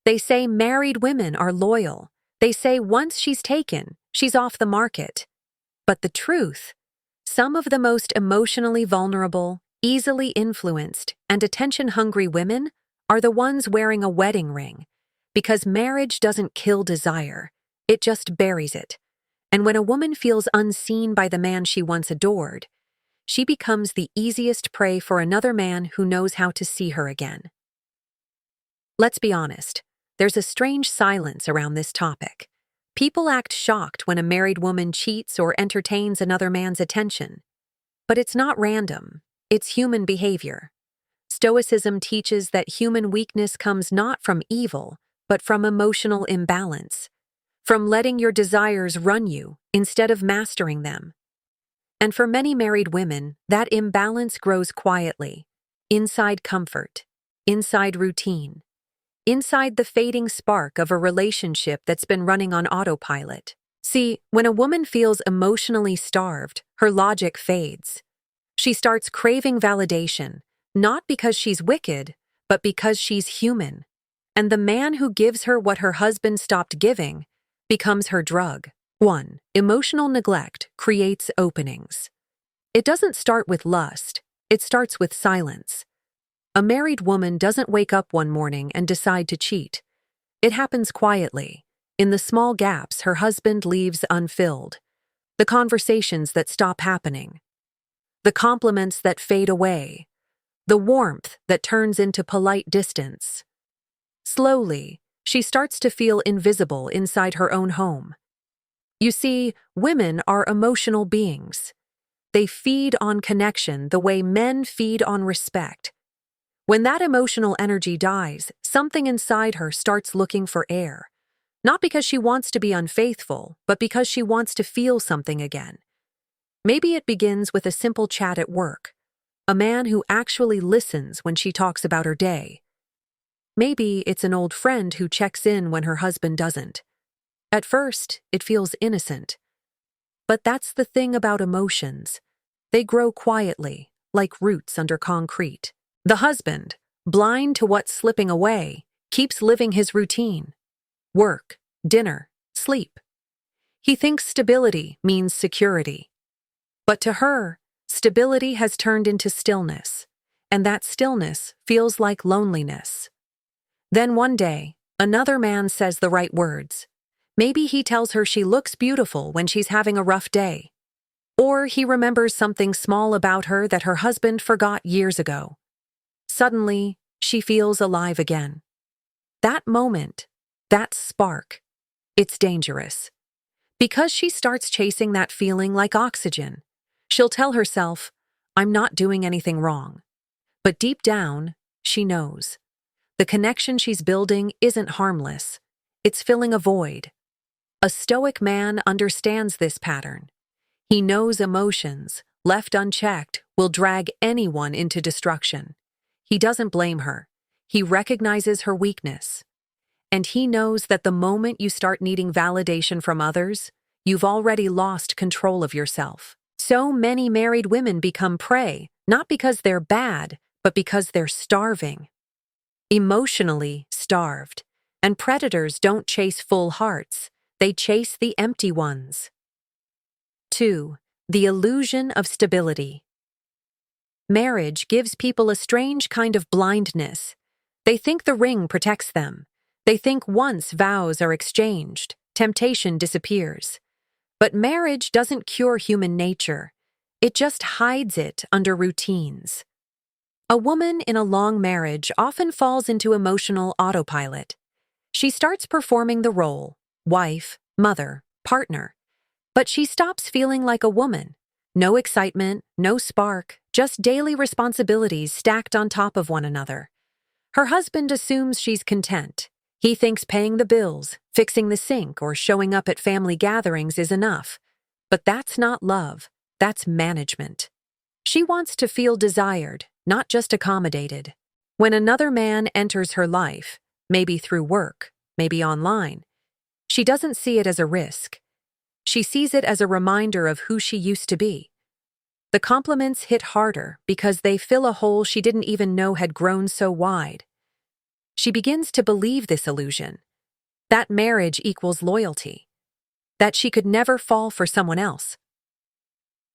They say married women are loyal. They say once she's taken, she's off the market. But the truth, some of the most emotionally vulnerable, easily influenced, and attention-hungry women are the ones wearing a wedding ring, because marriage doesn't kill desire, it just buries it. And when a woman feels unseen by the man she once adored, she becomes the easiest prey for another man who knows how to see her again. Let's be honest, there's a strange silence around this topic. People act shocked when a married woman cheats or entertains another man's attention. But it's not random, it's human behavior. Stoicism teaches that human weakness comes not from evil, but from emotional imbalance, from letting your desires run you instead of mastering them. And for many married women, that imbalance grows quietly, inside comfort, inside routine, inside the fading spark of a relationship that's been running on autopilot. See, when a woman feels emotionally starved, her logic fades. She starts craving validation, not because she's wicked, but because she's human. And the man who gives her what her husband stopped giving becomes her drug. 1. Emotional neglect creates openings. It doesn't start with lust, it starts with silence. A married woman doesn't wake up one morning and decide to cheat. It happens quietly, in the small gaps her husband leaves unfilled, the conversations that stop happening, the compliments that fade away, the warmth that turns into polite distance. Slowly, she starts to feel invisible inside her own home. You see, women are emotional beings. They feed on connection the way men feed on respect. When that emotional energy dies, something inside her starts looking for air. Not because she wants to be unfaithful, but because she wants to feel something again. Maybe it begins with a simple chat at work, a man who actually listens when she talks about her day. Maybe it's an old friend who checks in when her husband doesn't. At first, it feels innocent. But that's the thing about emotions. They grow quietly, like roots under concrete. The husband, blind to what's slipping away, keeps living his routine. Work, dinner, sleep. He thinks stability means security. But to her, stability has turned into stillness, and that stillness feels like loneliness. Then one day, another man says the right words. Maybe he tells her she looks beautiful when she's having a rough day. Or he remembers something small about her that her husband forgot years ago. Suddenly, she feels alive again. That moment, that spark, it's dangerous. Because she starts chasing that feeling like oxygen. She'll tell herself, I'm not doing anything wrong. But deep down, she knows. The connection she's building isn't harmless. It's filling a void. A Stoic man understands this pattern. He knows emotions, left unchecked, will drag anyone into destruction. He doesn't blame her. He recognizes her weakness. And he knows that the moment you start needing validation from others, you've already lost control of yourself. So many married women become prey, not because they're bad, but because they're starving. Emotionally starved. And predators don't chase full hearts, they chase the empty ones. 2. The illusion of stability. Marriage gives people a strange kind of blindness. They think the ring protects them. They think once vows are exchanged, temptation disappears. But marriage doesn't cure human nature. It just hides it under routines. A woman in a long marriage often falls into emotional autopilot. She starts performing the role, wife, mother, partner. But she stops feeling like a woman. No excitement, no spark, just daily responsibilities stacked on top of one another. Her husband assumes she's content. He thinks paying the bills, fixing the sink, or showing up at family gatherings is enough. But that's not love, that's management. She wants to feel desired, not just accommodated. When another man enters her life, maybe through work, maybe online, she doesn't see it as a risk. She sees it as a reminder of who she used to be. The compliments hit harder because they fill a hole she didn't even know had grown so wide. She begins to believe this illusion, that marriage equals loyalty, that she could never fall for someone else.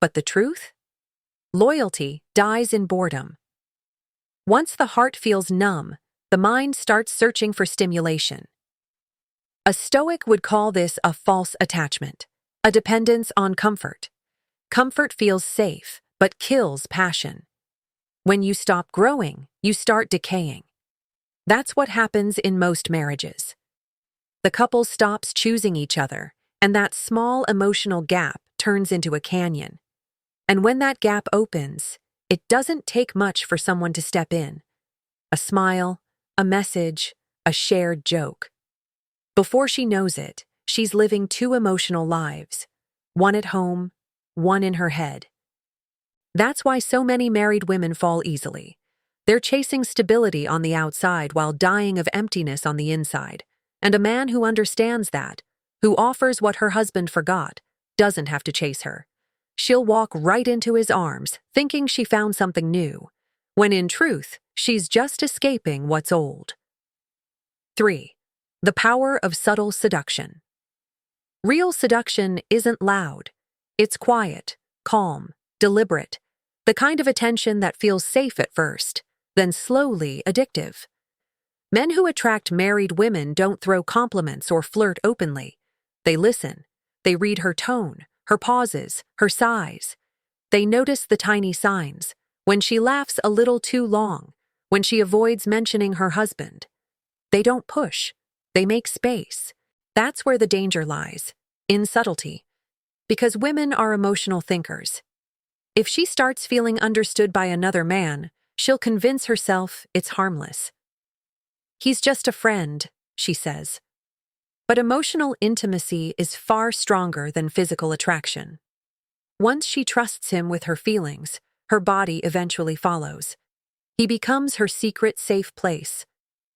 But the truth? Loyalty dies in boredom. Once the heart feels numb, the mind starts searching for stimulation. A Stoic would call this a false attachment, a dependence on comfort. Comfort feels safe, but kills passion. When you stop growing, you start decaying. That's what happens in most marriages. The couple stops choosing each other, and that small emotional gap turns into a canyon. And when that gap opens, it doesn't take much for someone to step in. A smile, a message, a shared joke. Before she knows it, she's living two emotional lives, one at home, one in her head. That's why so many married women fall easily. They're chasing stability on the outside while dying of emptiness on the inside. And a man who understands that, who offers what her husband forgot, doesn't have to chase her. She'll walk right into his arms, thinking she found something new, when in truth, she's just escaping what's old. 3. The power of subtle seduction. Real seduction isn't loud. It's quiet, calm, deliberate, the kind of attention that feels safe at first, then slowly addictive. Men who attract married women don't throw compliments or flirt openly. They listen. They read her tone, her pauses, her sighs. They notice the tiny signs, when she laughs a little too long, when she avoids mentioning her husband. They don't push. They make space. That's where the danger lies, in subtlety. Because women are emotional thinkers. If she starts feeling understood by another man, she'll convince herself it's harmless. He's just a friend, she says. But emotional intimacy is far stronger than physical attraction. Once she trusts him with her feelings, her body eventually follows. He becomes her secret safe place,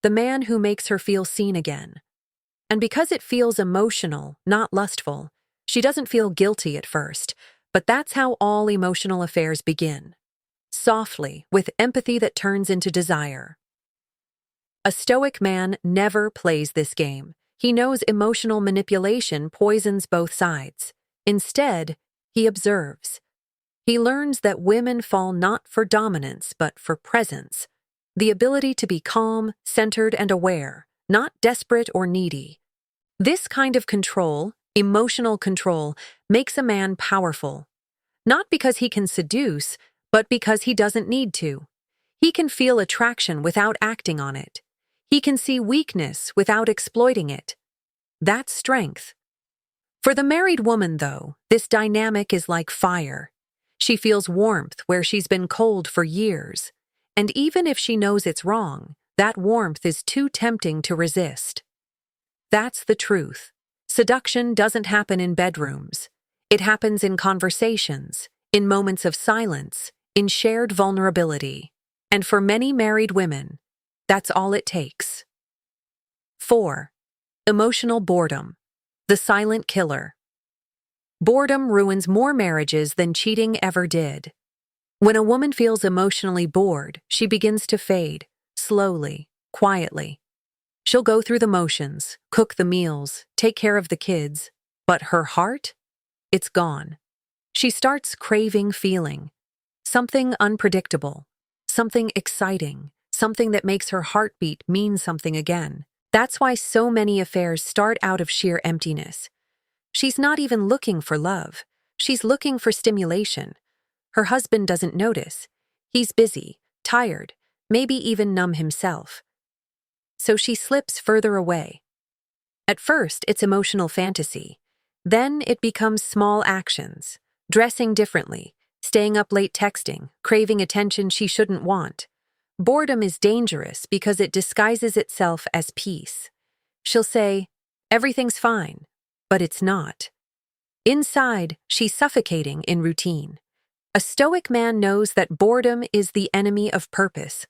the man who makes her feel seen again. And because it feels emotional, not lustful, she doesn't feel guilty at first, but that's how all emotional affairs begin. Softly, with empathy that turns into desire. A Stoic man never plays this game. He knows emotional manipulation poisons both sides. Instead, he observes. He learns that women fall not for dominance but for presence, the ability to be calm, centered, and aware, not desperate or needy. This kind of control, emotional control, makes a man powerful. Not because he can seduce, but because he doesn't need to. He can feel attraction without acting on it. He can see weakness without exploiting it. That's strength. For the married woman, though, this dynamic is like fire. She feels warmth where she's been cold for years. And even if she knows it's wrong, that warmth is too tempting to resist. That's the truth. Seduction doesn't happen in bedrooms. It happens in conversations, in moments of silence, in shared vulnerability. And for many married women, that's all it takes. 4. Emotional boredom, the silent killer. Boredom ruins more marriages than cheating ever did. When a woman feels emotionally bored, she begins to fade, slowly, quietly. She'll go through the motions, cook the meals, take care of the kids, but her heart? It's gone. She starts craving feeling, something unpredictable, something exciting, something that makes her heartbeat mean something again. That's why so many affairs start out of sheer emptiness. She's not even looking for love. She's looking for stimulation. Her husband doesn't notice. He's busy, tired, maybe even numb himself. So she slips further away. At first, it's emotional fantasy. Then it becomes small actions, dressing differently, staying up late texting, craving attention she shouldn't want. Boredom is dangerous because it disguises itself as peace. She'll say, "Everything's fine," but it's not. Inside, she's suffocating in routine. A Stoic man knows that boredom is the enemy of purpose.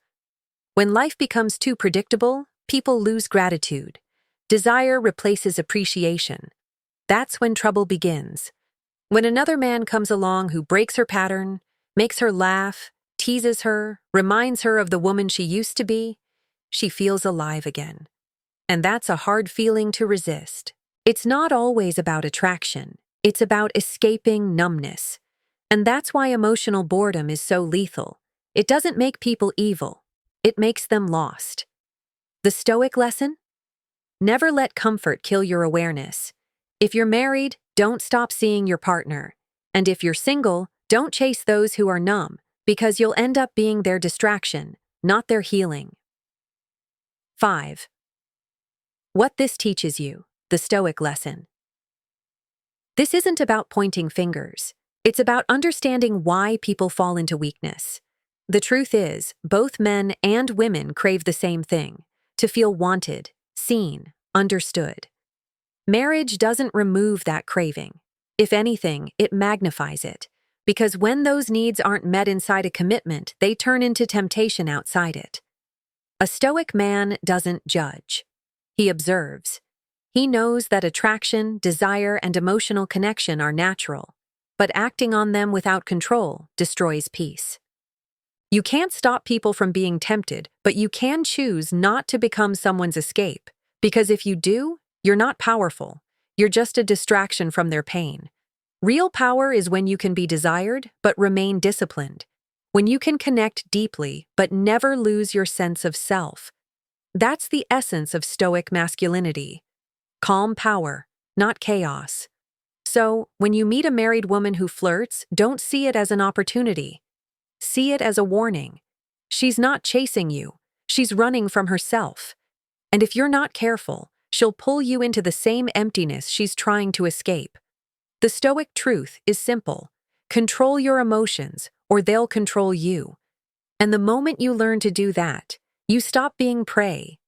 When life becomes too predictable, people lose gratitude. Desire replaces appreciation. That's when trouble begins. When another man comes along who breaks her pattern, makes her laugh, teases her, reminds her of the woman she used to be, she feels alive again. And that's a hard feeling to resist. It's not always about attraction. It's about escaping numbness. And that's why emotional boredom is so lethal. It doesn't make people evil. It makes them lost. The Stoic lesson? Never let comfort kill your awareness. If you're married, don't stop seeing your partner. And if you're single, don't chase those who are numb, because you'll end up being their distraction, not their healing. 5. What this teaches you, the Stoic lesson. This isn't about pointing fingers. It's about understanding why people fall into weakness. The truth is, both men and women crave the same thing: to feel wanted, seen, understood. Marriage doesn't remove that craving. If anything, it magnifies it. Because when those needs aren't met inside a commitment, they turn into temptation outside it. A Stoic man doesn't judge. He observes. He knows that attraction, desire, and emotional connection are natural, but acting on them without control destroys peace. You can't stop people from being tempted, but you can choose not to become someone's escape, because if you do, you're not powerful. You're just a distraction from their pain. Real power is when you can be desired, but remain disciplined. When you can connect deeply, but never lose your sense of self. That's the essence of Stoic masculinity. Calm power, not chaos. So, when you meet a married woman who flirts, don't see it as an opportunity. See it as a warning. She's not chasing you. She's running from herself. And if you're not careful, she'll pull you into the same emptiness she's trying to escape. The Stoic truth is simple. Control your emotions, or they'll control you. And the moment you learn to do that, you stop being prey.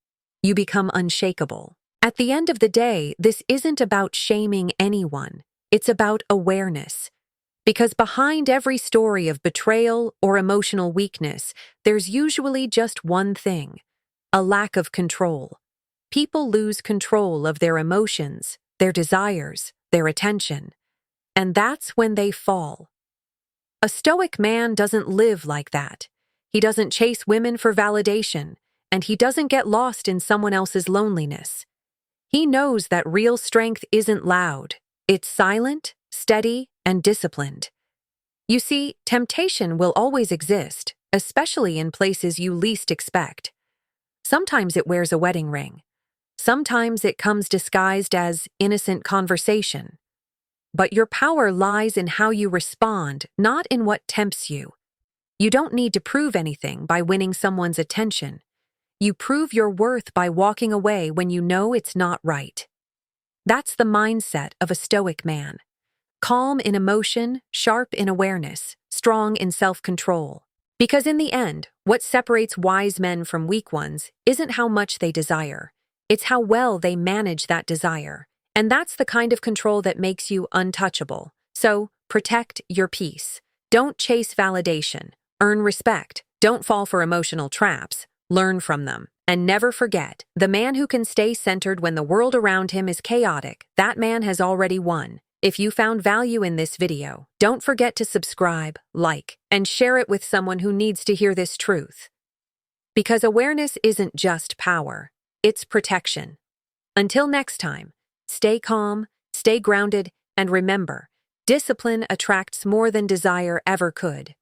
You become unshakable. At the end of the day, this isn't about shaming anyone. It's about awareness. Because behind every story of betrayal or emotional weakness, there's usually just one thing: a lack of control. People lose control of their emotions, their desires, their attention. And that's when they fall. A Stoic man doesn't live like that. He doesn't chase women for validation, and he doesn't get lost in someone else's loneliness. He knows that real strength isn't loud. It's silent, steady, and disciplined. You see, temptation will always exist, especially in places you least expect. Sometimes it wears a wedding ring. Sometimes it comes disguised as innocent conversation. But your power lies in how you respond, not in what tempts you. You don't need to prove anything by winning someone's attention. You prove your worth by walking away when you know it's not right. That's the mindset of a Stoic man. Calm in emotion, sharp in awareness, strong in self-control. Because in the end, what separates wise men from weak ones isn't how much they desire. It's how well they manage that desire. And that's the kind of control that makes you untouchable. So, protect your peace. Don't chase validation. Earn respect. Don't fall for emotional traps. Learn from them. And never forget, the man who can stay centered when the world around him is chaotic, that man has already won. If you found value in this video, don't forget to subscribe, like, and share it with someone who needs to hear this truth. Because awareness isn't just power, it's protection. Until next time, stay calm, stay grounded, and remember, discipline attracts more than desire ever could.